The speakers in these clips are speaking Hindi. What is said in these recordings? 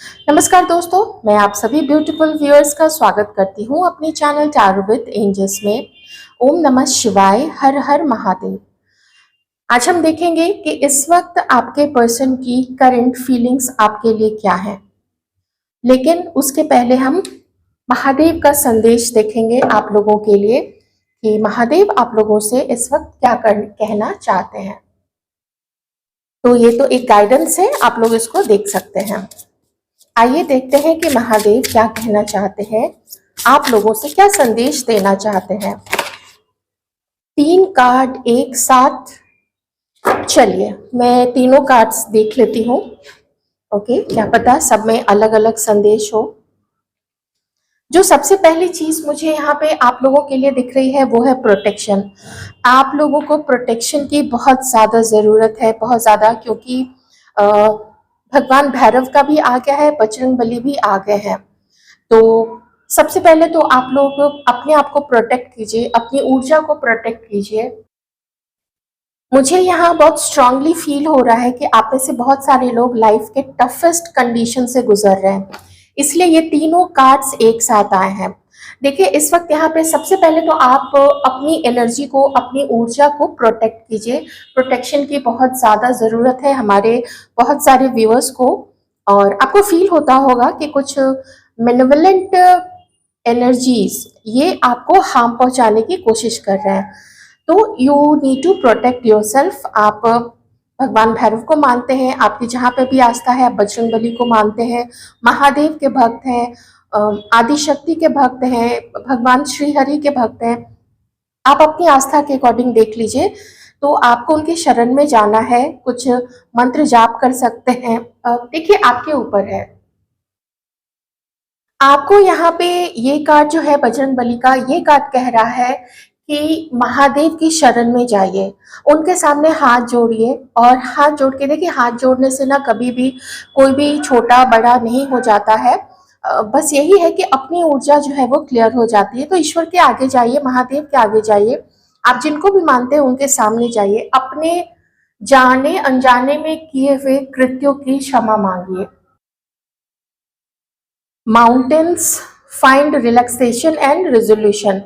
नमस्कार दोस्तों, मैं आप सभी ब्यूटीफुल व्यूअर्स का स्वागत करती हूँ अपने चैनल टैरो विद एंजल्स में। ओम नमः शिवाय, हर हर महादेव। आज हम देखेंगे कि इस वक्त आपके पर्सन की करंट फीलिंग्स आपके लिए क्या है। लेकिन उसके पहले हम महादेव का संदेश देखेंगे आप लोगों के लिए कि महादेव आप लोगों से इस वक्त क्या कहना चाहते हैं। तो ये तो एक गाइडेंस है, आप लोग इसको देख सकते हैं। आइए देखते हैं कि महादेव क्या कहना चाहते हैं, आप लोगों से क्या संदेश देना चाहते हैं। 3 कार्ड एक साथ, चलिए मैं तीनों कार्ड्स देख लेती हूँ। ओके, क्या पता सब में अलग अलग संदेश हो। जो सबसे पहली चीज मुझे यहाँ पे आप लोगों के लिए दिख रही है वो है प्रोटेक्शन। आप लोगों को प्रोटेक्शन की बहुत ज्यादा जरूरत है, बहुत ज्यादा, क्योंकि भगवान भैरव का भी आ गया है, बजरंग बली भी आ गए हैं। तो सबसे पहले तो आप लोग अपने आप को प्रोटेक्ट कीजिए, अपनी ऊर्जा को प्रोटेक्ट कीजिए। मुझे यहाँ बहुत स्ट्रांगली फील हो रहा है कि आप में से बहुत सारे लोग लाइफ के टफेस्ट कंडीशन से गुजर रहे हैं, इसलिए ये तीनों कार्ड्स एक साथ आए हैं। देखिए इस वक्त यहाँ पे सबसे पहले तो आप अपनी एनर्जी को, अपनी ऊर्जा को प्रोटेक्ट कीजिए। प्रोटेक्शन की बहुत ज़्यादा ज़रूरत है हमारे बहुत सारे व्यूअर्स को। और आपको फील होता होगा कि कुछ मेनेवलेंट एनर्जीज ये आपको हार्म पहुंचाने की कोशिश कर रहे हैं, तो you need to protect your self भगवान भैरव को मानते हैं, आपकी जहाँ पे भी आस्था है, आप बजरंग बली को मानते हैं, महादेव के भक्त हैं, आदि शक्ति के भक्त हैं, भगवान श्री हरि के भक्त हैं, आप अपनी आस्था के अकॉर्डिंग देख लीजिए। तो आपको उनकी शरण में जाना है, कुछ मंत्र जाप कर सकते हैं। देखिए आपके ऊपर है। आपको यहाँ पे ये कार्ड जो है बजरंग बली का, ये कार्ड कह रहा है कि महादेव की शरण में जाइए, उनके सामने हाथ जोड़िए। और हाथ जोड़ के देखिए, हाथ जोड़ने से ना कभी भी कोई भी छोटा बड़ा नहीं हो जाता है। बस यही है कि अपनी ऊर्जा जो है वो क्लियर हो जाती है। तो ईश्वर के आगे जाइए, महादेव के आगे जाइए, आप जिनको भी मानते हैं उनके सामने जाइए, अपने जाने अनजाने में किए हुए कृत्यों की क्षमा मांगिए। Mountains find relaxation and resolution.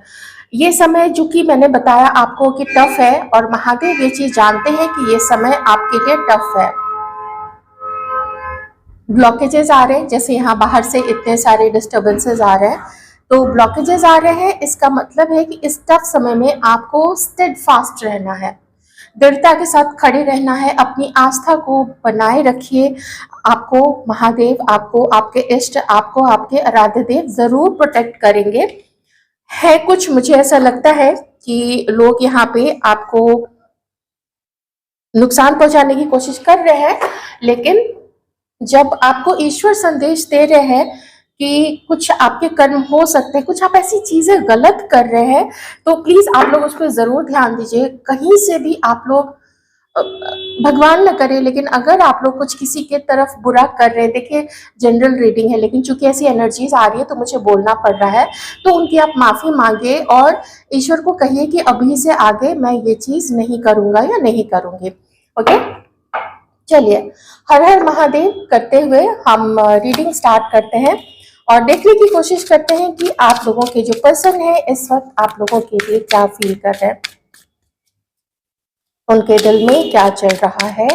ये समय जो कि मैंने बताया आपको कि टफ है, और महादेव ये चीज जानते हैं कि ये समय आपके लिए टफ है। ब्लॉकेजेस आ रहे हैं, जैसे यहाँ बाहर से इतने सारे डिस्टर्बेंसेस आ रहे हैं, तो ब्लॉकेजेस आ रहे हैं, इसका मतलब है कि इस टफ समय में आपको स्टेडफास्ट रहना है, दृढ़ता के साथ खड़े रहना है, अपनी आस्था को बनाए रखिए। आपको महादेव, आपको आपके इष्ट, आपको आपके आराध्य देव जरूर प्रोटेक्ट करेंगे। है कुछ मुझे ऐसा लगता है कि लोग यहाँ पे आपको नुकसान पहुंचाने की कोशिश कर रहे हैं, लेकिन जब आपको ईश्वर संदेश दे रहे हैं कि कुछ आपके कर्म हो सकते हैं, कुछ आप ऐसी चीजें गलत कर रहे हैं, तो प्लीज आप लोग उस पर जरूर ध्यान दीजिए। कहीं से भी आप लोग, भगवान न करे, लेकिन अगर आप लोग कुछ किसी के तरफ बुरा कर रहे हैं, देखिए जनरल रीडिंग है, लेकिन चूंकि ऐसी एनर्जीज आ रही है तो मुझे बोलना पड़ रहा है, तो उनकी आप माफी मांगे और ईश्वर को कहिए कि अभी से आगे मैं ये चीज नहीं करूंगा या नहीं करूंगी। ओके, चलिए हर हर महादेव करते हुए हम रीडिंग स्टार्ट करते हैं और देखने की कोशिश करते हैं कि आप लोगों के जो पर्सन है इस वक्त आप लोगों के लिए क्या फील कर रहे हैं, उनके दिल में क्या चल रहा है।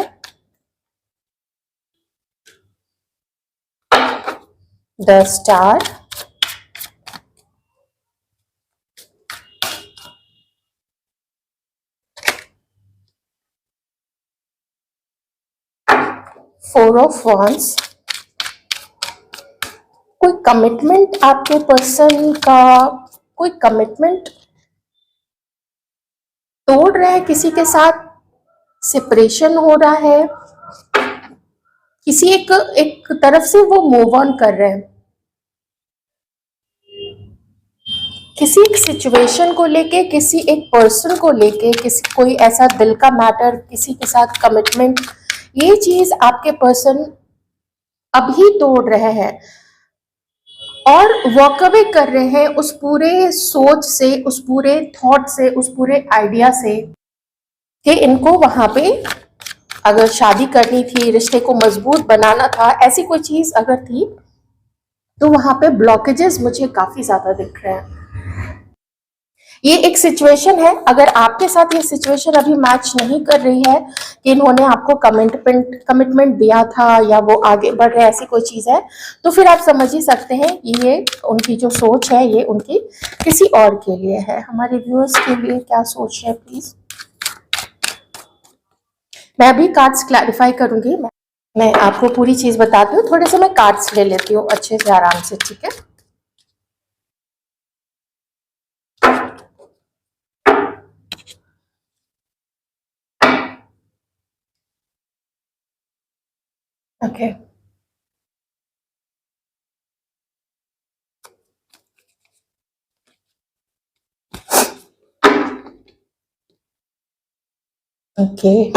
The star, four of wands. कोई कमिटमेंट आपके पर्सन का, कोई कमिटमेंट तोड़ रहे हैं, किसी के साथ सेपरेशन हो रहा है, किसी एक तरफ से वो मूव ऑन कर रहे हैं, किसी एक सिचुएशन को लेके, किसी एक पर्सन को लेके, किसी कोई ऐसा दिल का मैटर, किसी के साथ कमिटमेंट, ये चीज आपके पर्सन अभी तोड़ रहे हैं और वॉक अवे कर रहे हैं उस पूरे सोच से, उस पूरे थॉट से, उस पूरे आइडिया से कि इनको वहां पे अगर शादी करनी थी, रिश्ते को मजबूत बनाना था, ऐसी कोई चीज अगर थी, तो वहां पे ब्लॉकेजेस मुझे काफी ज्यादा दिख रहे हैं। ये एक सिचुएशन है, अगर आपके साथ ये सिचुएशन अभी मैच नहीं कर रही है कि इन्होंने आपको कमिटमेंट दिया था या वो आगे बढ़ रहे, ऐसी कोई चीज है, तो फिर आप समझ ही सकते हैं ये उनकी जो सोच है ये उनकी किसी और के लिए है। हमारे व्यूअर्स के लिए क्या सोच है प्लीज। मैं अभी कार्ड्स क्लैरिफाई करूंगी, मैं आपको पूरी चीज बताती हूँ। थोड़े से मैं कार्ड्स ले लेती हूँ अच्छे से आराम से, ठीक है। ओके ओके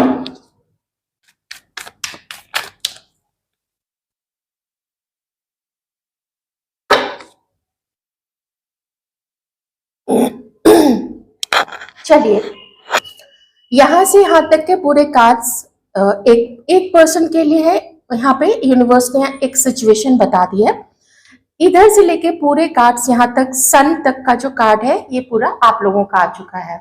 चलिए, यहाँ से यहाँ तक के पूरे कार्ड्स एक एक पर्सन के लिए है। यहाँ पे यूनिवर्स ने एक सिचुएशन बता दी है। इधर से लेके पूरे कार्ड्स यहाँ तक सन तक का जो कार्ड है ये पूरा आप लोगों का आ चुका है।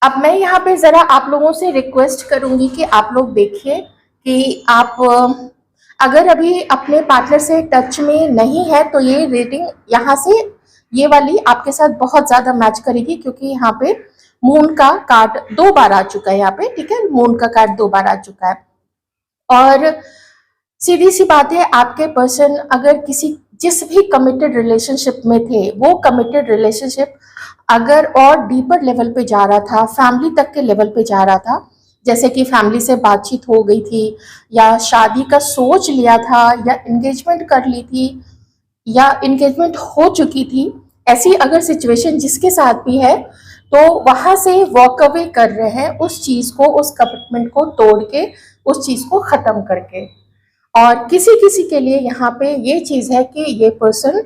अब मैं यहाँ पे जरा आप लोगों से रिक्वेस्ट करूंगी कि आप लोग देखिए कि आप अगर अभी अपने पार्टनर से टच में नहीं है तो ये रीडिंग यहाँ से ये वाली आपके साथ बहुत ज्यादा मैच करेगी, क्योंकि यहाँ पे मून का कार्ड 2 बार आ चुका है यहाँ पे, ठीक है। मून का कार्ड 2 बार आ चुका है और सीधी सी बात है, आपके पर्सन अगर किसी जिस भी कमिटेड रिलेशनशिप में थे, वो कमिटेड रिलेशनशिप अगर और डीपर लेवल पे जा रहा था, फैमिली तक के लेवल पे जा रहा था, जैसे कि फैमिली से बातचीत हो गई थी या शादी का सोच लिया था या एंगेजमेंट कर ली थी या एंगेजमेंट हो चुकी थी, ऐसी अगर सिचुएशन जिसके साथ भी है, तो वहां से वॉक अवे कर रहे हैं उस चीज को, उस कमिटमेंट को तोड़ के, उस चीज को खत्म करके। और किसी किसी के लिए यहाँ पे ये चीज है कि ये पर्सन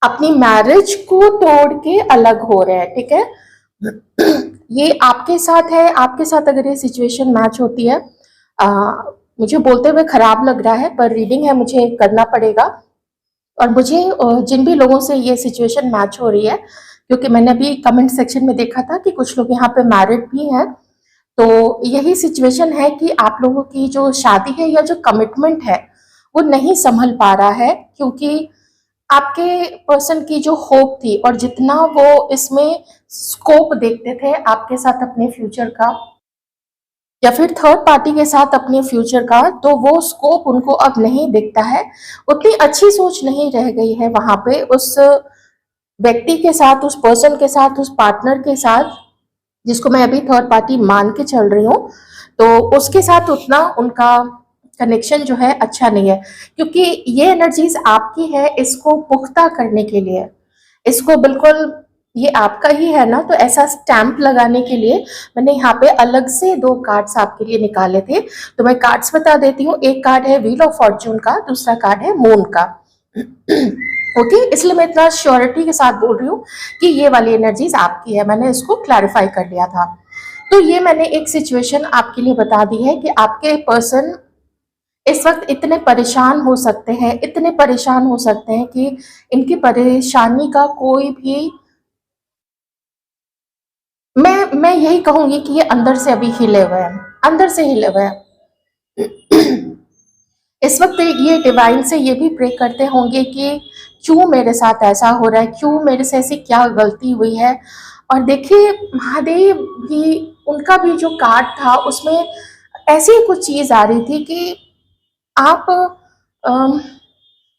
अपनी मैरिज को तोड़ के अलग हो रहे हैं, ठीक है। ये आपके साथ है, आपके साथ अगर ये सिचुएशन मैच होती है, मुझे बोलते हुए खराब लग रहा है पर रीडिंग है, मुझे करना पड़ेगा। और मुझे जिन भी लोगों से ये सिचुएशन मैच हो रही है, क्योंकि मैंने अभी कमेंट सेक्शन में देखा था कि कुछ लोग यहाँ पे मैरिड भी हैं, तो यही सिचुएशन है कि आप लोगों की जो शादी है या जो कमिटमेंट है वो नहीं संभल पा रहा है, क्योंकि आपके पर्सन की जो होप थी और जितना वो इसमें स्कोप देखते थे आपके साथ अपने फ्यूचर का या फिर थर्ड पार्टी के साथ अपने फ्यूचर का, तो वो स्कोप उनको अब नहीं दिखता है। उतनी अच्छी सोच नहीं रह गई है वहां पे उस व्यक्ति के साथ, उस पर्सन के साथ, उस पार्टनर के साथ जिसको मैं अभी थर्ड पार्टी मान के चल रही हूँ, तो उसके साथ उतना उनका कनेक्शन जो है अच्छा नहीं है, क्योंकि ये एनर्जीज आपकी है इसको पुख्ता करने के लिए, इसको बिल्कुल ये आपका ही है ना, तो ऐसा स्टैंप लगाने के लिए मैंने यहाँ पे अलग से 2 कार्ड्स आपके लिए निकाले थे। तो मैं कार्ड्स बता देती हूँ। एक कार्ड है व्हील ऑफ फॉर्च्यून का, दूसरा कार्ड है मून का। ओके, इसलिए मैं इतना श्योरिटी के साथ बोल रही हूँ कि ये वाली एनर्जीज आपकी है, मैंने इसको क्लैरिफाई कर लिया था। तो ये मैंने एक सिचुएशन आपके लिए बता दी है कि आपके पर्सन इस वक्त इतने परेशान हो सकते हैं, इतने परेशान हो सकते हैं कि इनकी परेशानी का कोई भी, मैं यही कहूंगी कि ये अंदर से अभी हिले हुए हैं, अंदर से हिले हुए हैं। इस वक्त ये डिवाइन से ये भी प्रे करते होंगे कि क्यों मेरे साथ ऐसा हो रहा है, क्यों मेरे से ऐसी क्या गलती हुई है। और देखिए महादेव भी, उनका भी जो कार्ड था उसमें ऐसी कुछ चीज आ रही थी कि आप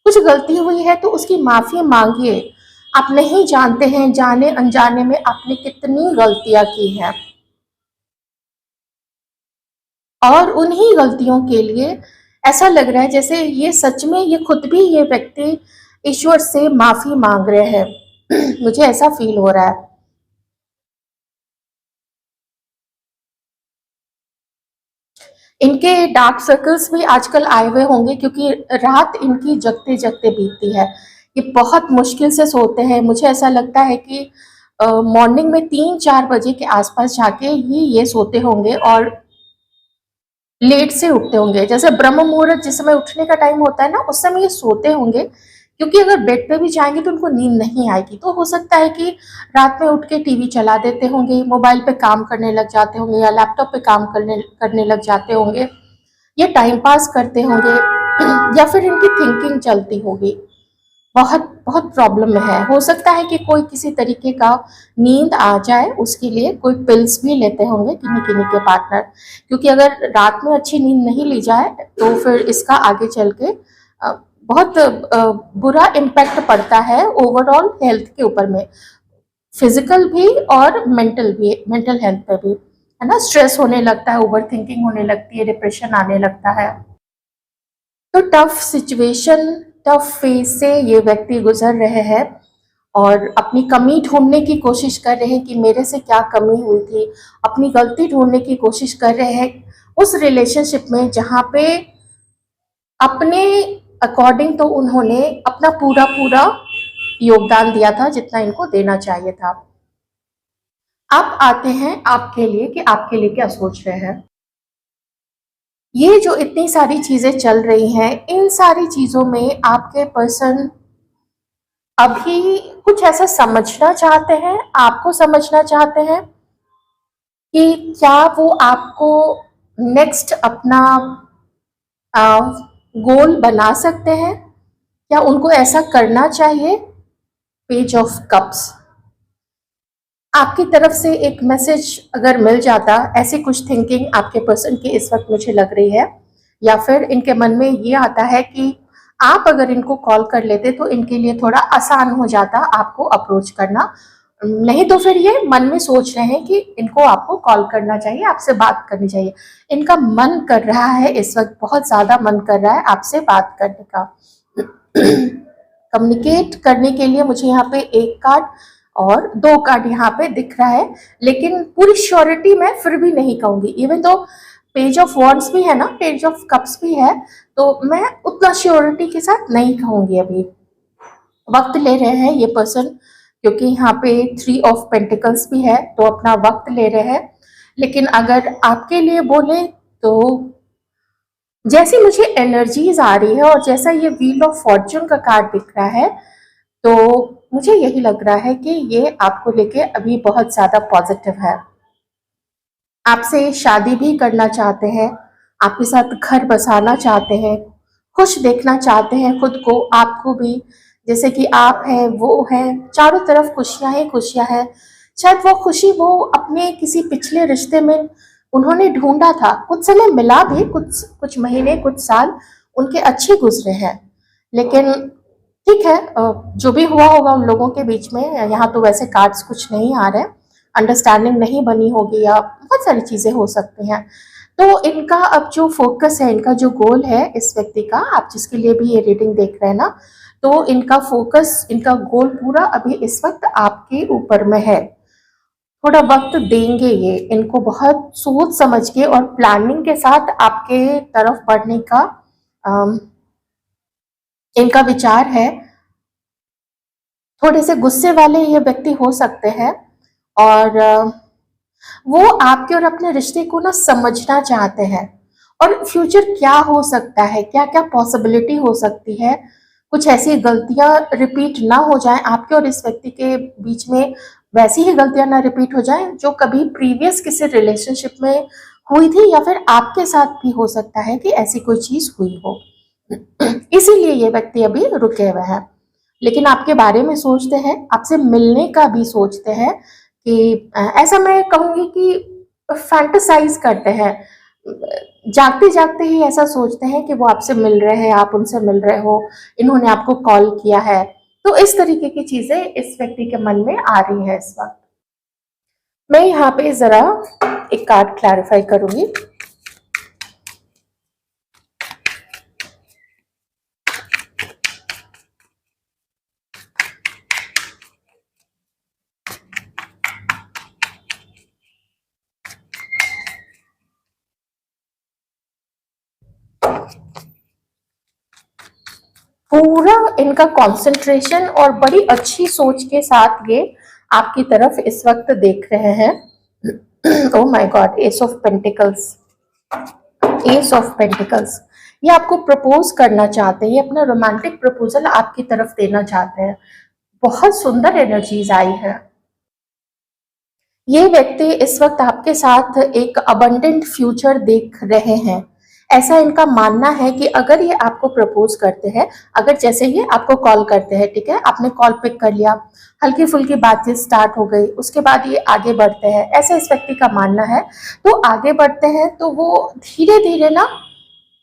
कुछ गलती हुई है तो उसकी माफी मांगिए। आप नहीं जानते हैं जाने अनजाने में आपने कितनी गलतियां की हैं, और उन्हीं गलतियों के लिए ऐसा लग रहा है जैसे ये सच में ये खुद भी ये व्यक्ति ईश्वर से माफी मांग रहे हैं। मुझे ऐसा फील हो रहा है। इनके डार्क सर्कल्स भी आजकल आए हुए होंगे, क्योंकि रात इनकी जगते जगते बीतती है, ये बहुत मुश्किल से सोते हैं। मुझे ऐसा लगता है कि मॉर्निंग में 3-4 बजे के आसपास जाके ही ये सोते होंगे और लेट से उठते होंगे, जैसे ब्रह्म मुहूर्त जिस समय उठने का टाइम होता है ना, उस समय ये सोते होंगे, क्योंकि अगर बेड पे भी जाएंगे तो उनको नींद नहीं आएगी। तो हो सकता है कि रात में उठ के टीवी चला देते होंगे, मोबाइल पे काम करने लग जाते होंगे या लैपटॉप पे काम करने करने लग जाते होंगे, ये टाइम पास करते होंगे या फिर इनकी थिंकिंग चलती होगी। बहुत बहुत प्रॉब्लम में है। हो सकता है कि कोई किसी तरीके का नींद आ जाए, उसके लिए कोई पिल्स भी लेते होंगे किन्हीं किन्हीं के पार्टनर, क्योंकि अगर रात में अच्छी नींद नहीं ली जाए तो फिर इसका आगे चल के बहुत बुरा इम्पैक्ट पड़ता है ओवरऑल हेल्थ के ऊपर में, फिजिकल भी और मेंटल भी, मेंटल हेल्थ पे भी, है ना। स्ट्रेस होने लगता है, ओवर थिंकिंग होने लगती है, डिप्रेशन आने लगता है। तो टफ सिचुएशन, टफ फेज से ये व्यक्ति गुजर रहे हैं और अपनी कमी ढूंढने की कोशिश कर रहे हैं कि मेरे से क्या कमी हुई थी, अपनी गलती ढूंढने की कोशिश कर रहे हैं उस रिलेशनशिप में जहाँ पे अपने अकॉर्डिंग तो उन्होंने अपना पूरा पूरा योगदान दिया था जितना इनको देना चाहिए था। अब आते हैं आपके लिए कि आपके लिए क्या सोच रहे हैं। ये जो इतनी सारी चीजें चल रही हैं, इन सारी चीजों में आपके पर्सन अभी कुछ ऐसा समझना चाहते हैं, आपको समझना चाहते हैं कि क्या वो आपको नेक्स्ट अपना गोल बना सकते हैं, क्या उनको ऐसा करना चाहिए। पेज ऑफ कप्स, आपकी तरफ से एक मैसेज अगर मिल जाता, ऐसी कुछ थिंकिंग आपके पर्सन की इस वक्त मुझे लग रही है, या फिर इनके मन में ये आता है कि आप अगर इनको कॉल कर लेते तो इनके लिए थोड़ा आसान हो जाता आपको अप्रोच करना। नहीं तो फिर ये मन में सोच रहे हैं कि इनको आपको कॉल करना चाहिए, आपसे बात करनी चाहिए। इनका मन कर रहा है इस वक्त, बहुत ज्यादा मन कर रहा है आपसे बात करने का। कम्युनिकेट करने के लिए मुझे यहाँ पे एक कार्ड और दो कार्ड यहाँ पे दिख रहा है, लेकिन पूरी श्योरिटी मैं फिर भी नहीं कहूंगी। इवन तो पेज ऑफ वॉन्ड्स भी है ना, पेज ऑफ कप्स भी है, तो मैं उतना श्योरिटी के साथ नहीं कहूंगी। अभी वक्त ले रहे हैं ये पर्सन, क्योंकि यहाँ पे 3 ऑफ पेंटिकल्स भी है, तो अपना वक्त ले रहे हैं। लेकिन अगर आपके लिए बोले तो जैसी मुझे एनर्जीज आ रही है और जैसा ये व्हील ऑफ फॉर्च्यून का कार्ड दिख रहा है, तो मुझे यही लग रहा है कि ये आपको लेके अभी बहुत ज्यादा पॉजिटिव है। आपसे शादी भी करना चाहते हैं, आपके साथ घर बसाना चाहते हैं, खुश देखना चाहते हैं खुद को, आपको भी, जैसे कि आप हैं वो हैं, चारों तरफ खुशियां ही खुशियां हैं। शायद वो खुशी वो अपने किसी पिछले रिश्ते में उन्होंने ढूंढा था, कुछ समय मिला भी, कुछ कुछ महीने कुछ साल उनके अच्छे गुजरे हैं, लेकिन ठीक है, जो भी हुआ होगा उन लोगों के बीच में। यहाँ तो वैसे कार्ड्स कुछ नहीं आ रहे, अंडरस्टैंडिंग नहीं बनी होगी या बहुत सारी चीजें हो सकती हैं। तो इनका अब जो फोकस है, इनका जो गोल है इस व्यक्ति का, आप जिसके लिए भी ये रीडिंग देख रहे हैं ना, तो इनका फोकस, इनका गोल पूरा अभी इस वक्त आपके ऊपर में है। थोड़ा वक्त देंगे ये, इनको बहुत सोच समझ के और प्लानिंग के साथ आपके तरफ बढ़ने का इनका विचार है। थोड़े से गुस्से वाले ये व्यक्ति हो सकते हैं और वो आपके और अपने रिश्ते को ना समझना चाहते हैं, और फ्यूचर क्या हो सकता है, क्या क्या पॉसिबिलिटी हो सकती है, कुछ ऐसी गलतियां रिपीट ना हो जाएं आपके और इस व्यक्ति के बीच में, वैसी ही गलतियां ना रिपीट हो जाएं जो कभी प्रीवियस किसी रिलेशनशिप में हुई थी, या फिर आपके साथ भी हो सकता है कि ऐसी कोई चीज हुई हो। इसीलिए ये व्यक्ति अभी रुके हुए हैं, लेकिन आपके बारे में सोचते हैं, आपसे मिलने का भी सोचते हैं, कि ऐसा मैं कहूंगी कि फैंटेसाइज करते हैं, जागते जागते ही ऐसा सोचते हैं कि वो आपसे मिल रहे हैं, आप उनसे मिल रहे हो, इन्होंने आपको कॉल किया है। तो इस तरीके की चीजें इस व्यक्ति के मन में आ रही है इस वक्त। मैं यहाँ पे जरा एक कार्ड क्लैरिफाई करूंगी। पूरा इनका कंसंट्रेशन और बड़ी अच्छी सोच के साथ ये आपकी तरफ इस वक्त देख रहे हैं। Oh my God, S of pentacles, S of pentacles, ये आपको प्रपोज करना चाहते हैं, ये अपना रोमांटिक प्रपोजल आपकी तरफ देना चाहते हैं। बहुत सुंदर एनर्जीज आई है। ये व्यक्ति इस वक्त आपके साथ एक अबंडेंट फ्यूचर देख रहे हैं। ऐसा इनका मानना है कि अगर ये आपको प्रपोज करते हैं, अगर जैसे ये आपको कॉल करते हैं, ठीक है, आपने कॉल पिक कर लिया, हल्की फुल्की बातचीत स्टार्ट हो गई, उसके बाद ये आगे बढ़ते हैं, ऐसा इस व्यक्ति का मानना है। तो आगे बढ़ते हैं तो वो धीरे धीरे ना,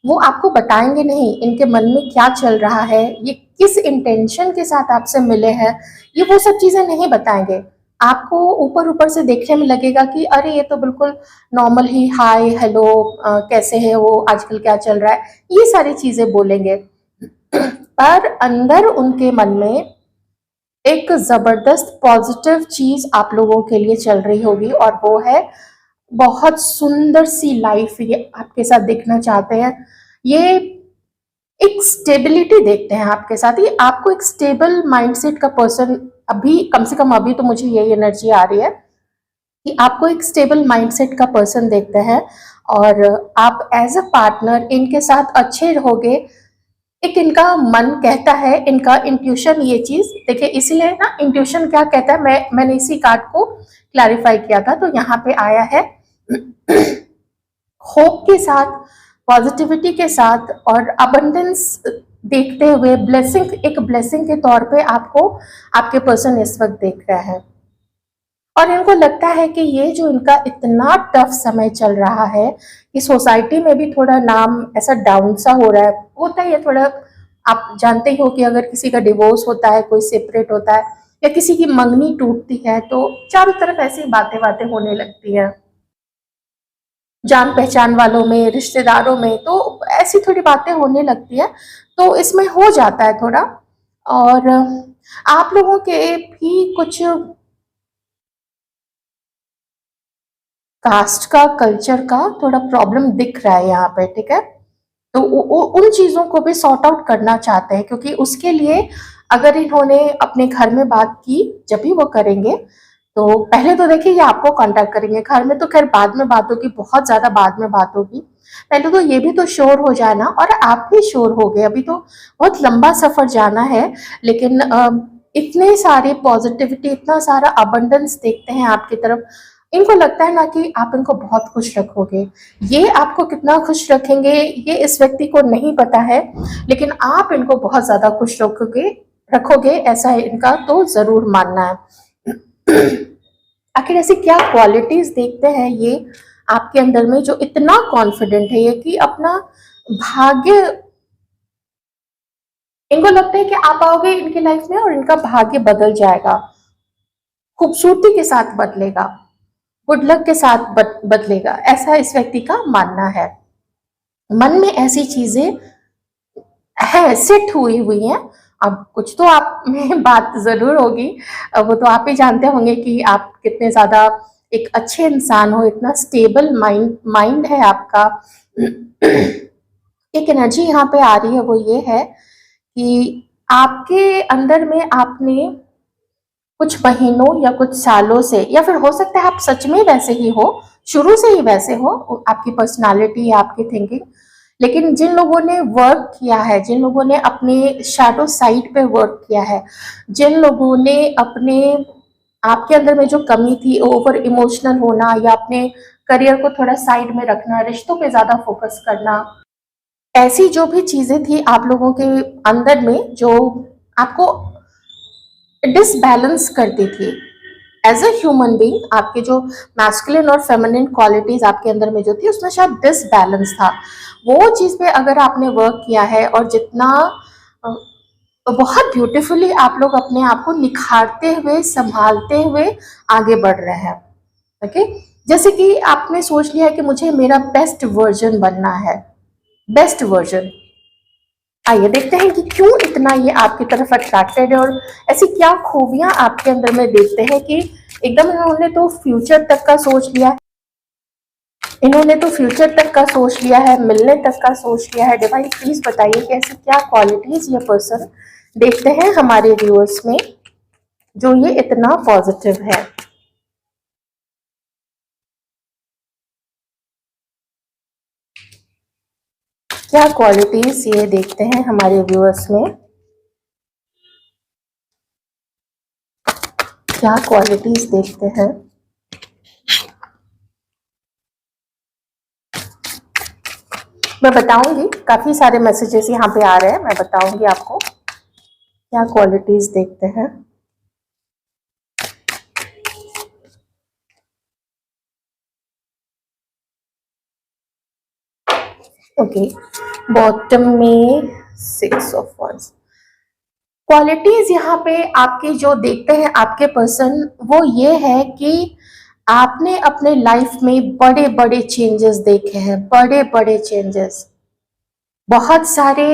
वो आपको बताएंगे नहीं इनके मन में क्या चल रहा है, ये किस इंटेंशन के साथ आपसे मिले हैं, ये वो सब चीजें नहीं बताएंगे। आपको ऊपर ऊपर से देखने में लगेगा कि अरे ये तो बिल्कुल नॉर्मल ही हाय हेलो, कैसे है वो, आजकल क्या चल रहा है, ये सारी चीजें बोलेंगे। पर अंदर उनके मन में एक जबरदस्त पॉजिटिव चीज आप लोगों के लिए चल रही होगी, और वो है बहुत सुंदर सी लाइफ ये आपके साथ देखना चाहते हैं। ये एक स्टेबिलिटी देखते हैं आपके साथ, ये आपको एक स्टेबल माइंडसेट का पर्सन, अभी कम से कम अभी तो मुझे यही एनर्जी आ रही है कि आपको एक स्टेबल माइंडसेट का पर्सन देखते हैं, और आप एज अ पार्टनर इनके साथ अच्छे रहोगे। एक इनका मन कहता है, इनका इंट्यूशन ये चीज देखिए, इसलिए ना इंट्यूशन क्या कहता है, मैंने इसी कार्ड को क्लैरिफाई किया था, तो यहाँ पे आया है होप के साथ, पॉजिटिविटी के साथ और अबंडेंस देखते हुए, ब्लेसिंग, एक ब्लेसिंग के तौर पे आपको आपके पर्सन इस वक्त देख रहा है। और इनको लगता है कि ये जो इनका इतना टफ समय चल रहा है कि सोसाइटी में भी थोड़ा नाम ऐसा डाउन सा हो रहा है, होता है ये थोड़ा, आप जानते ही हो कि अगर किसी का डिवोर्स होता है, कोई सेपरेट होता है, या किसी की मंगनी टूटती है, तो चारों तरफ ऐसी बातें बातें होने लगती हैं, जान पहचान वालों में, रिश्तेदारों में, तो ऐसी थोड़ी बातें होने लगती है, तो इसमें हो जाता है थोड़ा। और आप लोगों के भी कुछ कास्ट का, कल्चर का थोड़ा प्रॉब्लम दिख रहा है यहाँ पे, ठीक है, तो उन चीजों को भी सॉर्ट आउट करना चाहते हैं, क्योंकि उसके लिए अगर इन्होंने अपने घर में बात की, जब भी वो करेंगे, तो पहले तो देखिए ये आपको कांटेक्ट करेंगे, घर में तो खैर बाद में बात होगी, बहुत ज्यादा बाद में बात होगी, पहले तो ये भी तो श्योर हो जाना, और आप भी श्योर हो गए, अभी तो बहुत लंबा सफर जाना है, लेकिन इतने सारे पॉजिटिविटी, इतना सारा अबंडेंस देखते हैं आपकी तरफ, इनको लगता है ना कि आप इनको बहुत खुश रखोगे। ये आपको कितना खुश रखेंगे ये इस व्यक्ति को नहीं पता है, लेकिन आप इनको बहुत ज्यादा खुश रखोगे, ऐसा है इनका तो जरूर मानना है। आखिर ऐसी क्या क्वालिटीज देखते हैं ये आपके अंदर में, जो इतना कॉन्फिडेंट है ये कि अपना भाग्य, इनको लगता है कि आप आओगे इनकी लाइफ में और इनका भाग्य बदल जाएगा, खूबसूरती के साथ बदलेगा, गुड लक के साथ बदलेगा, ऐसा इस व्यक्ति का मानना है। मन में ऐसी चीजें है, सेट हुई हुई हैं। अब कुछ तो आप में बात जरूर होगी, वो तो आप ही जानते होंगे कि आप कितने ज्यादा एक अच्छे इंसान हो, इतना स्टेबल माइंड है आपका। एक एनर्जी यहाँ पे आ रही है, वो ये है कि आपके अंदर में आपने कुछ महीनों या कुछ सालों से, या फिर हो सकता है आप सच में वैसे ही हो, शुरू से ही वैसे हो, आपकी पर्सनालिटी, आपकी थिंकिंग, लेकिन जिन लोगों ने वर्क किया है, जिन लोगों ने अपने शैडो साइड पे वर्क किया है, जिन लोगों ने अपने आपके अंदर में जो कमी थी, ओवर इमोशनल होना, या अपने करियर को थोड़ा साइड में रखना, रिश्तों पे ज्यादा फोकस करना, ऐसी जो भी चीजें थी आप लोगों के अंदर में, जो आपको डिसबैलेंस करती थी एज अ ह्यूमन बीइंग, आपके जो मैस्कुलिन और फेमिनिन क्वालिटीज आपके अंदर में जो थी, उसमें शायद डिसबैलेंस था, वो चीज पे अगर आपने वर्क किया है, और जितना बहुत ब्यूटीफुली आप लोग अपने आप को निखारते हुए, संभालते हुए आगे बढ़ रहे हैं, ओके। जैसे कि आपने सोच लिया है कि मुझे मेरा बेस्ट वर्जन बनना है, बेस्ट वर्जन। आइए देखते हैं कि क्यों इतना ये आपकी तरफ अट्रैक्टेड है, और ऐसी क्या खूबियां आपके अंदर में देखते हैं कि एकदम इन्होंने तो फ्यूचर तक का सोच लिया है, इन्होंने तो फ्यूचर तक का सोच लिया है, मिलने तक का सोच लिया है। डिवाइन प्लीज बताइए कि ऐसी क्या क्वालिटीज ये पर्सन देखते हैं हमारे व्यूअर्स में, जो ये इतना पॉजिटिव है। क्या क्वालिटीज ये देखते हैं हमारे व्यूअर्स में, क्या क्वालिटीज देखते हैं। मैं बताऊंगी, काफी सारे मैसेजेस यहाँ पे आ रहे हैं, मैं बताऊंगी आपको क्या क्वालिटीज देखते हैं। ओके, बॉटम में 6 ऑफ वांड्स। क्वालिटीज यहाँ पे आपकी जो देखते हैं आपके पर्सन, वो ये है कि आपने अपने लाइफ में बड़े बड़े चेंजेस देखे हैं, बड़े बड़े चेंजेस, बहुत सारे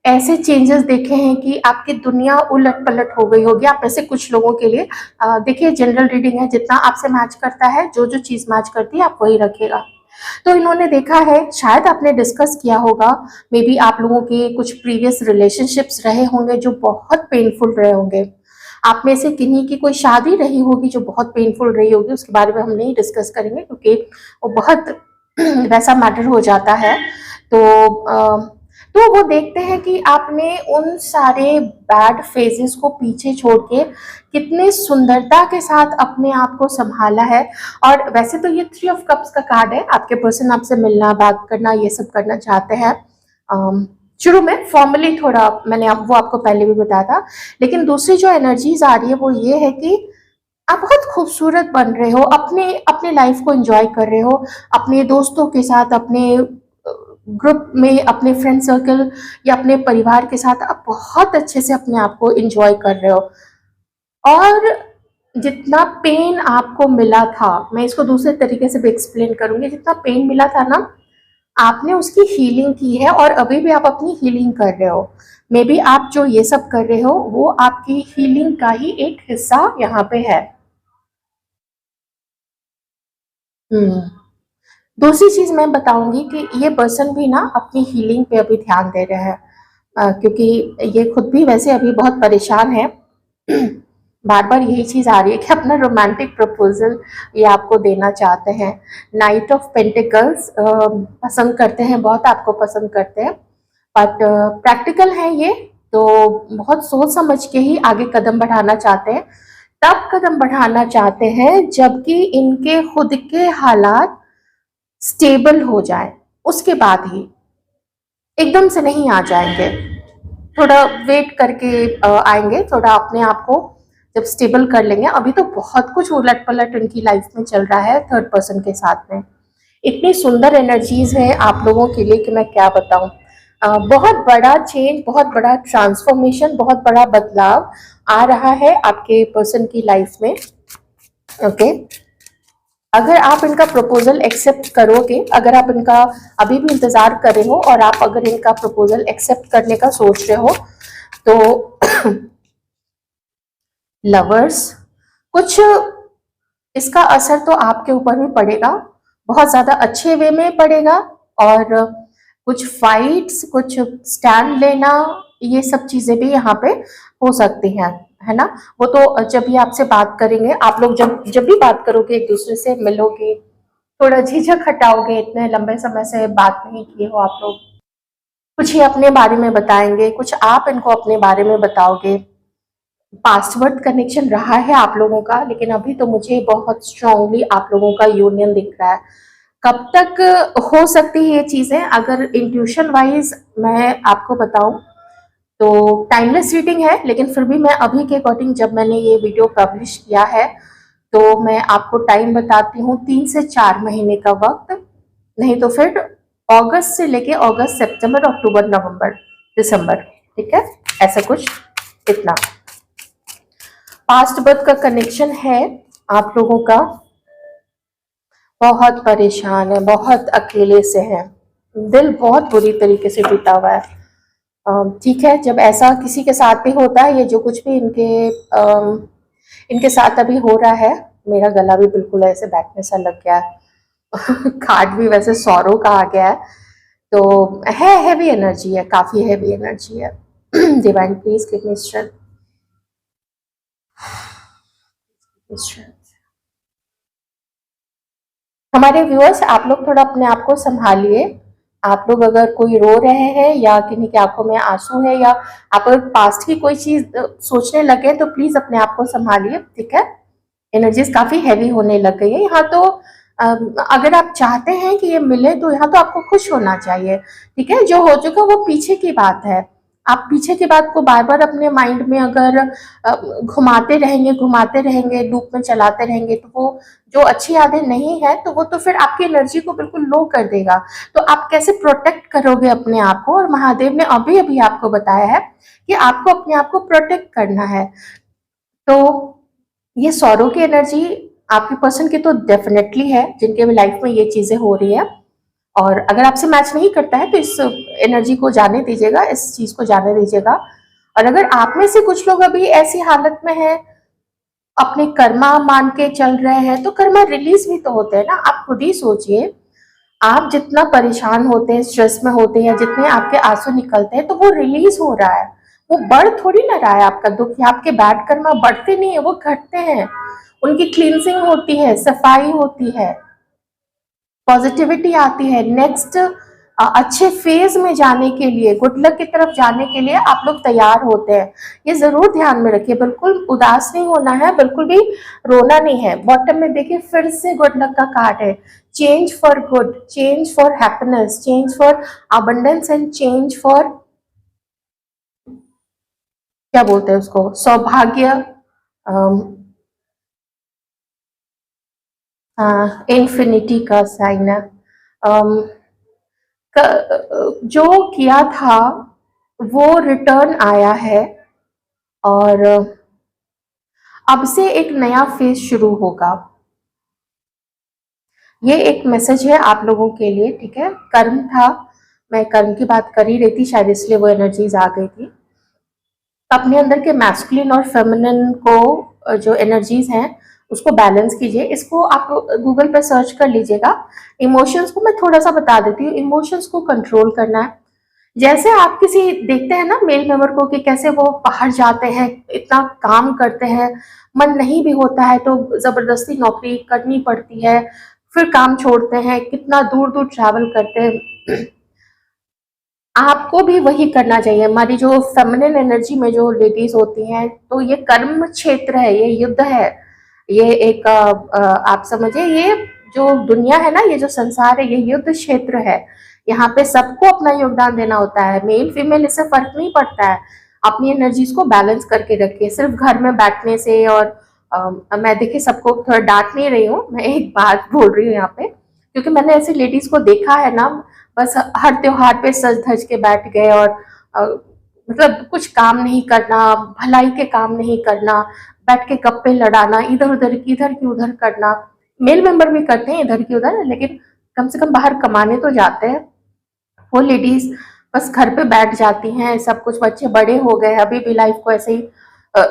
ऐसे चेंजेस देखे हैं कि आपकी दुनिया उलट पलट हो गई होगी। आप में से कुछ लोगों के लिए देखिए, जनरल रीडिंग है, जितना आपसे मैच करता है, जो जो चीज मैच करती है आप वही रखेगा। तो इन्होंने देखा है, शायद आपने डिस्कस किया होगा, मे बी आप लोगों के कुछ प्रीवियस रिलेशनशिप्स रहे होंगे जो बहुत पेनफुल रहे होंगे। आप में से किन्हीं की कोई शादी रही होगी जो बहुत पेनफुल रही होगी, उसके बारे में हम नहीं डिस्कस करेंगे क्योंकि वो बहुत वैसा मैटर हो जाता है। तो तो वो देखते हैं कि आपने उन सारे बैड फेजेस को पीछे छोड़ के कितने सुंदरता के साथ अपने आप को संभाला है। और वैसे तो ये 3 ऑफ कप्स का कार्ड है, आपके पर्सन आपसे मिलना, बात करना, ये सब करना चाहते हैं। शुरू में फॉर्मली थोड़ा मैंने वो आपको पहले भी बताया था, लेकिन दूसरी जो एनर्जीज आ रही है वो ये है कि आप बहुत खूबसूरत बन रहे हो, अपने अपने लाइफ को एंजॉय कर रहे हो, अपने दोस्तों के साथ, अपने ग्रुप में, अपने फ्रेंड सर्कल या अपने परिवार के साथ आप बहुत अच्छे से अपने आप को एंजॉय कर रहे हो। और जितना पेन आपको मिला था, मैं इसको दूसरे तरीके से भी एक्सप्लेन करूंगी, जितना पेन मिला था ना, आपने उसकी हीलिंग की है और अभी भी आप अपनी हीलिंग कर रहे हो। मे बी आप जो ये सब कर रहे हो वो आपकी हीलिंग का ही एक हिस्सा यहाँ पे है। हम्म। दूसरी चीज मैं बताऊंगी कि ये पर्सन भी ना अपनी हीलिंग पे अभी ध्यान दे रहे हैं, क्योंकि ये खुद भी वैसे अभी बहुत परेशान है। बार बार यही चीज आ रही है कि अपना रोमांटिक प्रपोजल ये आपको देना चाहते हैं। नाइट ऑफ पेंटिकल्स पसंद करते हैं, बहुत आपको पसंद करते हैं, बट प्रैक्टिकल है ये, तो बहुत सोच समझ के ही आगे कदम बढ़ाना चाहते हैं। तब कदम बढ़ाना चाहते हैं जबकि इनके खुद के हालात स्टेबल हो जाए, उसके बाद ही, एकदम से नहीं आ जाएंगे, थोड़ा वेट करके आएंगे, थोड़ा अपने आप को जब स्टेबल कर लेंगे। अभी तो बहुत कुछ उलट पलट इनकी लाइफ में चल रहा है थर्ड पर्सन के साथ में। इतनी सुंदर एनर्जीज है आप लोगों के लिए कि मैं क्या बताऊं। बहुत बड़ा चेंज, बहुत बड़ा ट्रांसफॉर्मेशन, बहुत बड़ा बदलाव आ रहा है आपके पर्सन की लाइफ में। ओके, अगर आप इनका प्रपोजल एक्सेप्ट करोगे, अगर आप इनका अभी भी इंतजार कर रहे हो और आप अगर इनका प्रपोजल एक्सेप्ट करने का सोच रहे हो, तो लवर्स, कुछ इसका असर तो आपके ऊपर भी पड़ेगा, बहुत ज्यादा अच्छे वे में पड़ेगा। और कुछ फाइट्स, कुछ स्टैंड लेना, ये सब चीजें भी यहाँ पे हो सकती हैं, है ना। वो तो जब भी आपसे बात करेंगे, आप लोग जब जब भी बात करोगे, एक दूसरे से मिलोगे, थोड़ा झिझक हटाओगे, इतने लंबे समय से बात नहीं किए हो आप लोग, कुछ ही अपने बारे में बताएंगे, कुछ आप इनको अपने बारे में बताओगे। पासवर्ड कनेक्शन रहा है आप लोगों का, लेकिन अभी तो मुझे बहुत स्ट्रांगली आप लोगों का यूनियन दिख रहा है। कब तक हो सकती है ये चीजें, अगर इंट्यूशन वाइज मैं आपको बताऊं तो टाइमलेस रीडिंग है, लेकिन फिर भी मैं अभी के अकॉर्डिंग, जब मैंने ये वीडियो पब्लिश किया है, तो मैं आपको टाइम बताती हूँ, 3 से 4 महीने का वक्त, नहीं तो फिर अगस्त से लेके अगस्त, सितंबर, अक्टूबर, नवंबर, दिसंबर, ठीक है, ऐसा कुछ, इतना। पास्ट बर्थ का कनेक्शन है आप लोगों का, बहुत परेशान है, बहुत अकेले से है, दिल बहुत बुरी तरीके से टूटा हुआ है। ठीक है, जब ऐसा किसी के साथ भी होता है, ये जो कुछ भी इनके साथ अभी हो रहा है, मेरा गला भी बिल्कुल ऐसे बैठने सा लग गया है। कार्ड भी वैसे सौरों का आ गया है, तो है हैवी एनर्जी है, काफी हैवी एनर्जी है। Divine please give me strength. हमारे व्यूअर्स, आप लोग थोड़ा अपने आप को संभालिए, आप लोग अगर कोई रो रहे हैं या किन्हीं की आंखों में आंसू है या आप अगर पास्ट की कोई चीज सोचने लगे तो प्लीज अपने आप को संभालिए, ठीक है। एनर्जीज काफी हैवी होने लग गई है यहाँ तो। अगर आप चाहते हैं कि ये मिले तो यहाँ तो आपको खुश होना चाहिए, ठीक है। जो हो चुका वो पीछे की बात है। आप पीछे की बात को बार बार अपने माइंड में अगर घुमाते रहेंगे, लूप में चलाते रहेंगे, तो वो जो अच्छी यादें नहीं है तो वो तो फिर आपकी एनर्जी को बिल्कुल लो कर देगा। तो आप कैसे प्रोटेक्ट करोगे अपने आप को? और महादेव ने अभी अभी आपको बताया है कि आपको अपने आप को प्रोटेक्ट करना है। तो ये सौरों की एनर्जी आपके पर्सन की तो डेफिनेटली है, जिनके भी लाइफ में ये चीजें हो रही है। और अगर आपसे मैच नहीं करता है तो इस एनर्जी को जाने दीजिएगा, इस चीज को जाने दीजिएगा। और अगर आप में से कुछ लोग अभी ऐसी हालत में हैं, अपने कर्मा मान के चल रहे हैं, तो कर्मा रिलीज भी तो होते हैं ना। आप खुद ही सोचिए, आप जितना परेशान होते हैं, स्ट्रेस में होते हैं, जितने आपके आंसू निकलते हैं, तो वो रिलीज हो रहा है। वो बढ़ थोड़ी ना रहा है आपका दुख, या आपके बैड कर्मा बढ़ते नहीं है, वो घटते हैं। उनकी क्लींसिंग होती है, सफाई होती है, पॉजिटिविटी आती है। नेक्स्ट अच्छे फेज में जाने के लिए, गुड लक की तरफ जाने के लिए आप लोग तैयार होते हैं। ये जरूर ध्यान में रखिए, बिल्कुल उदास नहीं होना है, बिल्कुल भी रोना नहीं है। बॉटम में देखिए फिर से गुड लक का कार्ड है, change for good, change for happiness, change for abundance and change for, क्या बोलते हैं उसको, सौभाग्य, इन्फिनिटी का साइन है। जो किया था वो रिटर्न आया है, और अब से एक नया फेज शुरू होगा। ये एक मैसेज है आप लोगों के लिए, ठीक है। कर्म था, मैं कर्म की बात कर ही रही थी, शायद इसलिए वो एनर्जीज आ गई थी। अपने अंदर के मैस्कुलिन और फेमिनिन को जो एनर्जीज हैं उसको बैलेंस कीजिए। इसको आप गूगल पे सर्च कर लीजिएगा। इमोशंस को मैं थोड़ा सा बता देती हूँ। इमोशंस को कंट्रोल करना है। जैसे आप किसी देखते हैं ना मेल मेंबर को कि कैसे वो बाहर जाते हैं, इतना काम करते हैं, मन नहीं भी होता है तो जबरदस्ती नौकरी करनी पड़ती है, फिर काम छोड़ते हैं, कितना दूर दूर ट्रैवल करते हैं। आपको भी वही करना चाहिए। हमारी जो फेमिनिन एनर्जी में जो लेडीज होती हैं, तो ये कर्म क्षेत्र है, ये युद्ध है, ये एक आप समझिए, ये जो दुनिया है ना, ये जो संसार है, ये युद्ध क्षेत्र है। यहाँ पे सबको अपना योगदान देना होता है, मेल फीमेल इससे फर्क नहीं पड़ता है। अपनी एनर्जीज को बैलेंस करके रखिए। सिर्फ घर में बैठने से, और मैं देखिए सबको थोड़ा डांट नहीं रही हूँ, मैं एक बात बोल रही हूँ यहाँ पे, क्योंकि मैंने ऐसी लेडीज को देखा है ना, बस हर त्योहार पे सज धज के बैठ गए, और मतलब कुछ काम नहीं करना, भलाई के काम नहीं करना, बैठ के गप्पे लड़ाना, इधर की उधर करना। मेल मेंबर भी करते हैं इधर की उधर, लेकिन कम से कम बाहर कमाने तो जाते हैं। वो लेडीज बस घर पे बैठ जाती हैं, सब कुछ, बच्चे बड़े हो गए, अभी भी लाइफ को ऐसे ही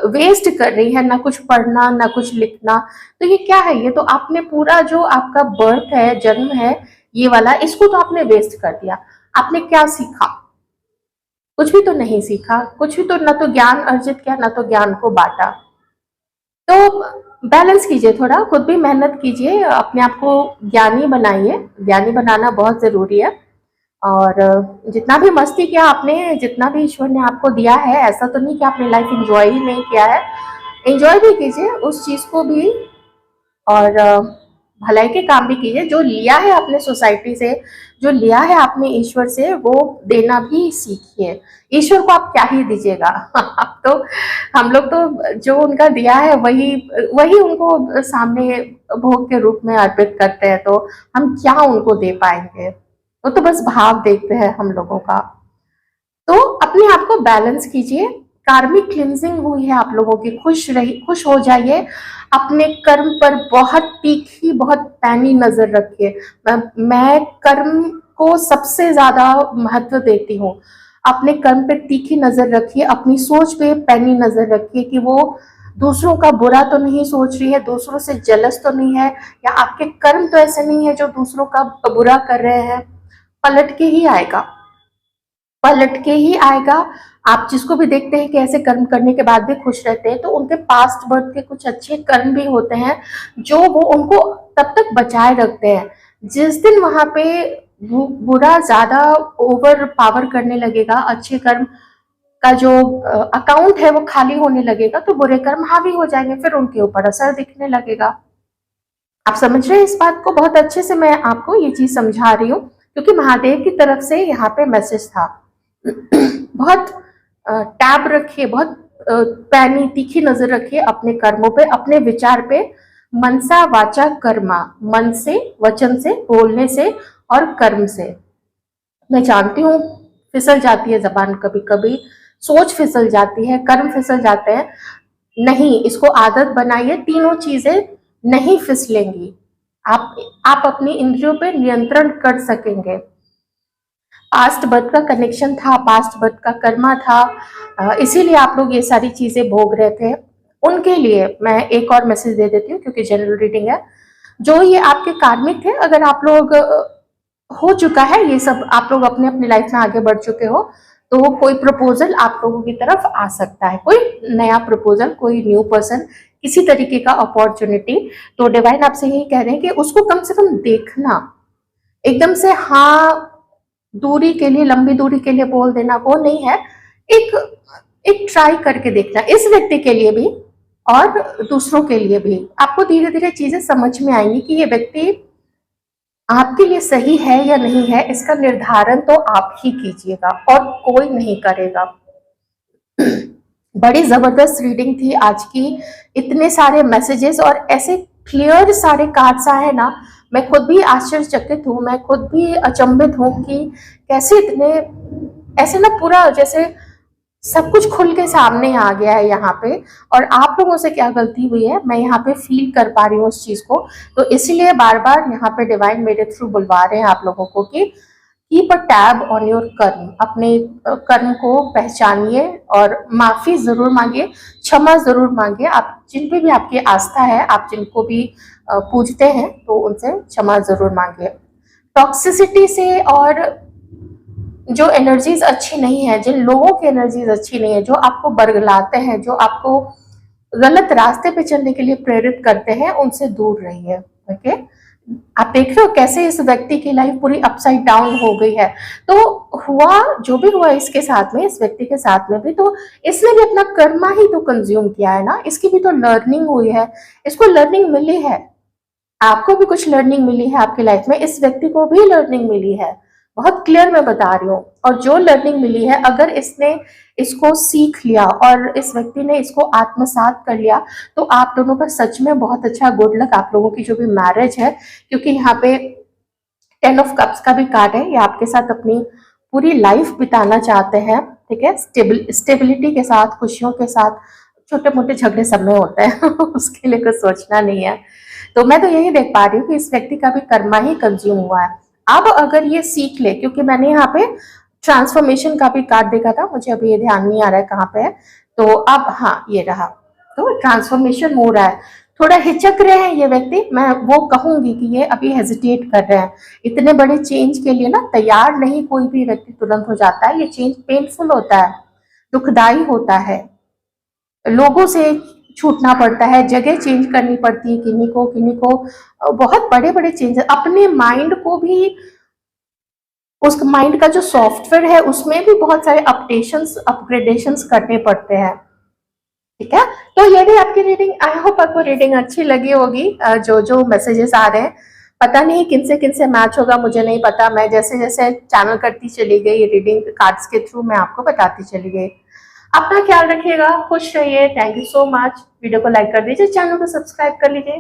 वेस्ट कर रही है, ना कुछ पढ़ना ना कुछ लिखना। तो ये क्या है? ये तो आपने पूरा जो आपका बर्थ है, जन्म है ये वाला, इसको तो आपने वेस्ट कर दिया। आपने क्या सीखा? कुछ भी तो नहीं सीखा, कुछ भी तो, ना तो ज्ञान अर्जित किया, ना तो ज्ञान को बांटा। तो बैलेंस कीजिए, थोड़ा खुद भी मेहनत कीजिए, अपने आप को ज्ञानी बनाइए। ज्ञानी बनाना बहुत जरूरी है। और जितना भी मस्ती किया आपने, जितना भी ईश्वर ने आपको दिया है, ऐसा तो नहीं कि आपने लाइफ एंजॉय ही नहीं किया है। एंजॉय भी कीजिए उस चीज को भी, और भलाई के काम भी कीजिए। जो लिया है आपने सोसाइटी से, जो लिया है आपने ईश्वर से, वो देना भी सीखिए। ईश्वर को आप क्या ही दीजिएगा। आप तो, हम लोग तो जो उनका दिया है वही वही उनको सामने भोग के रूप में अर्पित करते हैं, तो हम क्या उनको दे पाएंगे? वो तो बस भाव देखते हैं हम लोगों का। तो अपने आप को बैलेंस कीजिए। कार्मिक क्लिनजिंग हुई है आप लोगों की, खुश हो जाइए। अपने कर्म पर बहुत तीखी, बहुत पैनी नजर रखिए। मैं कर्म को सबसे ज्यादा महत्व देती हूँ। अपने कर्म पे तीखी नजर रखिए, अपनी सोच पे पैनी नजर रखिए कि वो दूसरों का बुरा तो नहीं सोच रही है, दूसरों से जलस तो नहीं है, या आपके कर्म तो ऐसे नहीं है जो दूसरों का बुरा कर रहे हैं। पलट के ही आएगा, पलट के ही आएगा। आप जिसको भी देखते हैं कि ऐसे कर्म करने के बाद भी खुश रहते हैं, तो उनके पास्ट बर्थ के कुछ अच्छे कर्म भी होते हैं जो वो उनको तब तक बचाए रखते हैं। जिस दिन वहां पे बुरा ज्यादा ओवर पावर करने लगेगा, अच्छे कर्म का जो अकाउंट है वो खाली होने लगेगा, तो बुरे कर्म हावी हो जाएंगे, फिर उनके ऊपर असर दिखने लगेगा। आप समझ रहे हैं इस बात को? बहुत अच्छे से मैं आपको ये चीज समझा रही हूँ, क्योंकि महादेव की तरफ से यहाँ पे मैसेज था। बहुत टैब रखिए, बहुत पैनी तीखी नजर रखिए अपने कर्मों पे, अपने विचार पे। मनसा वाचा कर्मा, मन से, वचन से, बोलने से और कर्म से। मैं जानती हूँ फिसल जाती है जबान, कभी कभी सोच फिसल जाती है, कर्म फिसल जाते हैं। नहीं, इसको आदत बनाइए, तीनों चीजें नहीं फिसलेंगी। आप अपनी इंद्रियों पे नियंत्रण कर सकेंगे। पास्ट बर्थ का कनेक्शन था, पास्ट बर्थ का कर्मा था, इसीलिए आप लोग ये सारी चीजें भोग रहे थे। उनके लिए मैं एक और मैसेज दे देती हूँ, क्योंकि जनरल रीडिंग है। जो ये आपके कार्मिक थे, अगर आप लोग हो चुका है ये सब, आप लोग अपने अपनी लाइफ में आगे बढ़ चुके हो, तो कोई प्रपोजल आप लोगों की तरफ आ सकता है, कोई नया प्रपोजल, कोई न्यू पर्सन, किसी तरीके का अपॉर्चुनिटी। तो डिवाइन आपसे यही कह रहे हैं कि उसको कम से कम देखना, एकदम से हाँ दूरी के लिए, लंबी दूरी के लिए बोल देना वो नहीं है। एक एक ट्राई करके देखना, इस व्यक्ति के लिए भी और दूसरों के लिए भी। आपको धीरे धीरे चीजें समझ में आएंगी कि ये व्यक्ति आपके लिए सही है या नहीं है। इसका निर्धारण तो आप ही कीजिएगा और कोई नहीं करेगा। बड़ी जबरदस्त रीडिंग थी आज की, इतने सारे मैसेजेस और ऐसे क्लियर सारे कार्ड्स आए ना, मैं खुद भी आश्चर्यचकित हूँ, मैं खुद भी अचंभित हूँ कि कैसे इतने ऐसे ना, पूरा जैसे सब कुछ खुल के सामने आ गया है यहाँ पे। और आप लोगों से क्या गलती हुई है, मैं यहाँ पे फील कर पा रही हूँ उस चीज को। तो इसलिए बार बार यहाँ पे डिवाइन मेरे थ्रू बुलवा रहे हैं आप लोगों को कि keep a tab on your कर्म, अपने कर्म को पहचानिए और माफी जरूर मांगिए, क्षमा जरूर मांगिए। आप जिन पे भी आपकी आस्था है, आप जिनको भी पूजते हैं, तो उनसे क्षमा जरूर मांगिए। टॉक्सिसिटी से और जो एनर्जीज अच्छी नहीं है, जिन लोगों की एनर्जीज अच्छी नहीं है, जो आपको बरगलाते हैं, जो आपको गलत रास्ते पे चलने के लिए प्रेरित करते हैं, उनसे दूर रहिए। ओके, आप देख रहे हो कैसे इस व्यक्ति की लाइफ पूरी अपसाइड डाउन हो गई है। तो हुआ जो भी हुआ इसके साथ में, इस व्यक्ति के साथ में भी, तो इसने भी अपना कर्मा ही तो कंज्यूम किया है ना, इसकी भी तो लर्निंग हुई है, इसको लर्निंग मिली है। आपको भी कुछ लर्निंग मिली है आपकी लाइफ में, इस व्यक्ति को भी लर्निंग मिली है। बहुत क्लियर मैं बता रही हूँ। और जो लर्निंग मिली है, अगर इसने इसको सीख लिया और इस व्यक्ति ने इसको आत्मसात कर लिया, तो आप दोनों का सच में बहुत अच्छा गुड लक, आप लोगों की जो भी मैरिज है। क्योंकि यहाँ पे 10 ऑफ कप्स का भी कार्ड है, ये आपके साथ अपनी पूरी लाइफ बिताना चाहते हैं। ठीक है, स्टेबिलिटी के साथ, खुशियों के साथ। छोटे मोटे झगड़े सब में होते हैं उसके लिए कुछ सोचना नहीं है। तो मैं तो यही देख पा रही हूँ कि इस व्यक्ति का भी कर्मा ही कंज्यूम हुआ है। अब अगर ये सीख ले, क्योंकि मैंने यहाँ पे ट्रांसफॉर्मेशन का भी कार्ड देखा था, मुझे अभी ये ध्यान नहीं आ रहा है कहाँ पे है, तो अब हाँ ये रहा। तो ट्रांसफॉर्मेशन हो रहा है, थोड़ा हिचक रहे हैं ये व्यक्ति, मैं वो कहूंगी कि ये अभी हेजिटेट कर रहे हैं। इतने बड़े चेंज के लिए ना तैयार नहीं कोई भी व्यक्ति तुरंत हो जाता है। ये चेंज पेनफुल होता है, दुखदाई होता है, लोगों से छूटना पड़ता है, जगह चेंज करनी पड़ती है किन्हीं को बहुत बड़े बड़े चेंजेस, अपने माइंड को भी, उस माइंड का जो सॉफ्टवेयर है उसमें भी बहुत सारे अपडेशंस, अपग्रेडेशंस करने पड़ते हैं। ठीक है, तो ये भी आपकी रीडिंग, आई होप आपको रीडिंग अच्छी लगी होगी। जो जो मैसेजेस आ रहे हैं, पता नहीं किन से मैच होगा, मुझे नहीं पता। मैं जैसे जैसे चैनल करती चली गई, रीडिंग कार्ड्स के थ्रू मैं आपको बताती चली गई। अपना ख्याल रखिएगा, खुश रहिए। Thank you so much. Video को लाइक कर दीजिए, चैनल को सब्सक्राइब कर लीजिए।